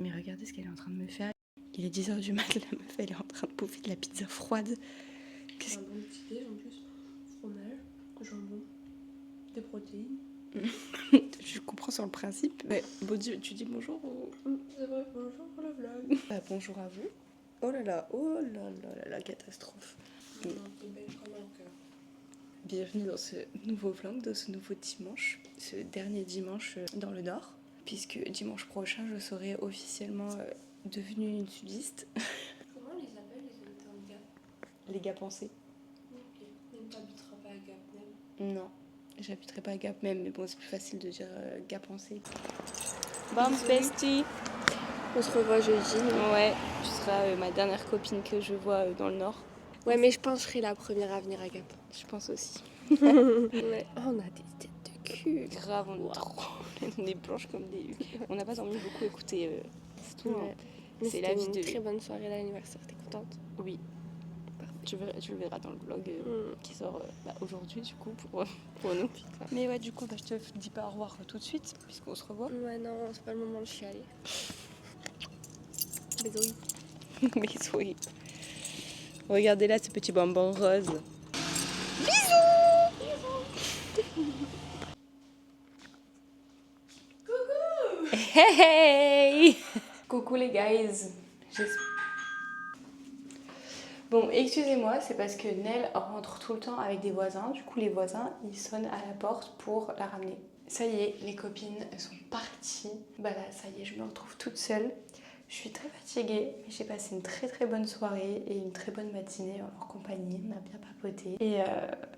Mais regardez ce qu'elle est en train de me faire. Il est 10h du mat, la meuf elle est en train de bouffer de la pizza froide. C'est un bon petit déj en plus. Fromage, jambon, des protéines. Je comprends sur le principe. Ouais, bon Dieu, tu dis bonjour ou... C'est vrai, bonjour pour le vlog. Bah, bonjour à vous. Oh là là, la catastrophe. T'es belle comme un cœur. Bienvenue dans ce nouveau vlog, dans ce nouveau dimanche, ce dernier dimanche dans le Nord, puisque dimanche prochain je serai officiellement devenue une sudiste. Comment on les appelle les habitants de Gap? Les gars pensés. Ok. Même t'habiteras pas à Gap même. Non, j'habiterai pas à Gap même, mais bon c'est plus facile de dire gars pensé. Bon bestie. On se revoit jeudi. Ouais, tu seras ma dernière copine que je vois dans le Nord. Ouais, mais je pense que je serai la première à venir à Gap. Je pense aussi. Ouais. Oh, on a des têtes de cul. Grave, on est trop... On est blanches comme des huttes. On n'a pas dormi beaucoup écouté, c'est tout. Ouais. Hein. Mais C'est la vie une de... très bonne soirée d'anniversaire, t'es contente? Oui. Tu le verras dans le vlog qui sort aujourd'hui du coup pour nous. Putain. Mais ouais, du coup je te dis pas au revoir tout de suite puisqu'on se revoit. Ouais, non, c'est pas le moment de chialer. Bisous. Mais oui. Regardez là ce petit bonbon rose. Coucou. Hey. Coucou les guys. Bon, excusez-moi, c'est parce que Nell rentre tout le temps avec des voisins. Du coup, les voisins, ils sonnent à la porte pour la ramener. Ça y est, les copines sont parties. Bah là, ça y est, je me retrouve toute seule. Je suis très fatiguée, mais j'ai passé une très très bonne soirée et une très bonne matinée en leur compagnie. On a bien papoté.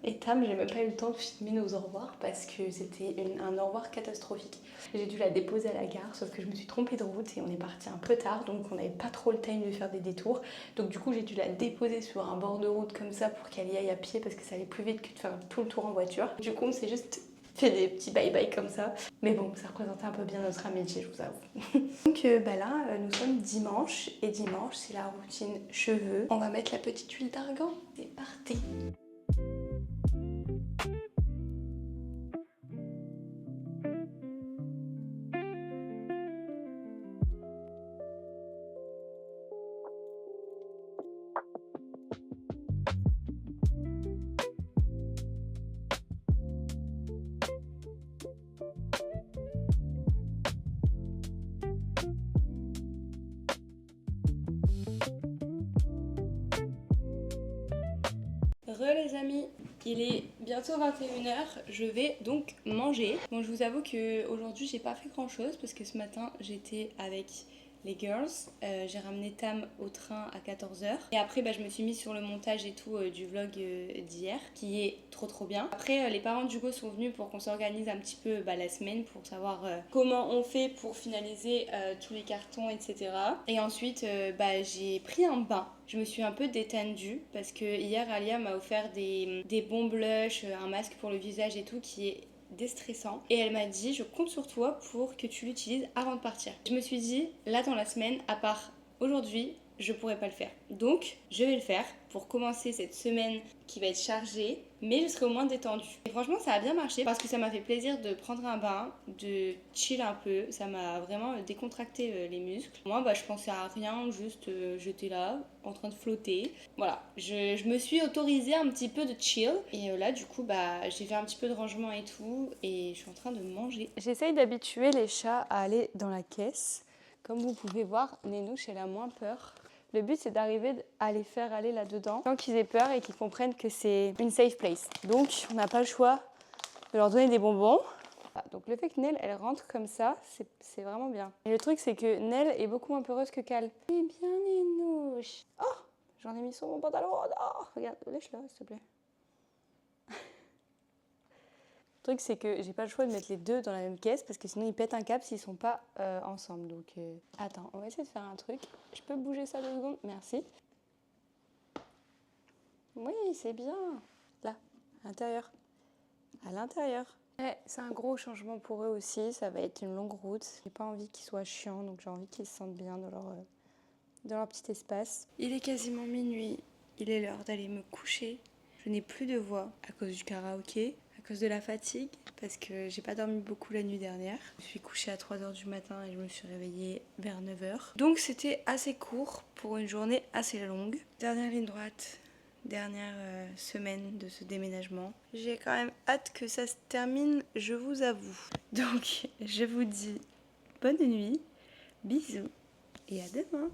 Et Tam, j'ai même pas eu le temps de filmer nos au revoir parce que c'était un au revoir catastrophique. J'ai dû la déposer à la gare, sauf que je me suis trompée de route et on est parti un peu tard, donc on n'avait pas trop le time de faire des détours. Donc du coup, j'ai dû la déposer sur un bord de route comme ça pour qu'elle y aille à pied parce que ça allait plus vite que de faire tout le tour en voiture. Du coup, on s'est juste fait des petits bye-bye comme ça. Mais bon, ça représentait un peu bien notre amitié, je vous avoue. Donc là, nous sommes dimanche, et dimanche, c'est la routine cheveux. On va mettre la petite huile d'argan. C'est parti. Les amis, il est bientôt 21h, je vais donc manger. Bon, je vous avoue qu'aujourd'hui j'ai pas fait grand chose parce que ce matin j'étais avec les girls. J'ai ramené Tam au train à 14h. Et après je me suis mise sur le montage et tout du vlog d'hier qui est trop bien. Après les parents d'Hugo sont venus pour qu'on s'organise un petit peu la semaine pour savoir comment on fait pour finaliser tous les cartons, etc. Et ensuite j'ai pris un bain. Je me suis un peu détendue parce que hier Alia m'a offert des bons blushs, un masque pour le visage et tout qui est déstressant. Et elle m'a dit je compte sur toi pour que tu l'utilises avant de partir. Je me suis dit là dans la semaine, à part aujourd'hui, je pourrais pas le faire. Donc je vais le faire pour commencer cette semaine qui va être chargée, mais je serai au moins détendue. Et franchement ça a bien marché parce que ça m'a fait plaisir de prendre un bain, de chill un peu, ça m'a vraiment décontracté les muscles. Moi je pensais à rien, juste j'étais là en train de flotter. Voilà, je me suis autorisée un petit peu de chill et là du coup j'ai fait un petit peu de rangement et tout et je suis en train de manger. J'essaye d'habituer les chats à aller dans la caisse. Comme vous pouvez voir, Nénouche elle a moins peur. Le but c'est d'arriver à les faire aller là-dedans sans qu'ils aient peur et qu'ils comprennent que c'est une safe place. Donc on n'a pas le choix de leur donner des bonbons. Donc le fait que Nell elle rentre comme ça, c'est vraiment bien. Et le truc c'est que Nell est beaucoup moins peureuse que Cal. Eh bien Nénouche. Oh, j'en ai mis sur mon pantalon. Oh, regarde, lèche-la s'il te plaît. Le truc c'est que j'ai pas le choix de mettre les deux dans la même caisse parce que sinon ils pètent un câble s'ils sont pas ensemble. Donc attends, on va essayer de faire un truc. Je peux bouger ça 2 secondes? Merci. Oui, c'est bien. Là, à l'intérieur. À l'intérieur. Ouais, c'est un gros changement pour eux aussi. Ça va être une longue route. J'ai pas envie qu'ils soient chiants, donc j'ai envie qu'ils se sentent bien dans leur petit espace. Il est quasiment minuit. Il est l'heure d'aller me coucher. Je n'ai plus de voix à cause du karaoké, à à cause de la fatigue, parce que j'ai pas dormi beaucoup la nuit dernière. Je suis couchée à 3h du matin et je me suis réveillée vers 9h. Donc c'était assez court pour une journée assez longue. Dernière ligne droite, dernière semaine de ce déménagement. J'ai quand même hâte que ça se termine, je vous avoue. Donc je vous dis bonne nuit, bisous et à demain.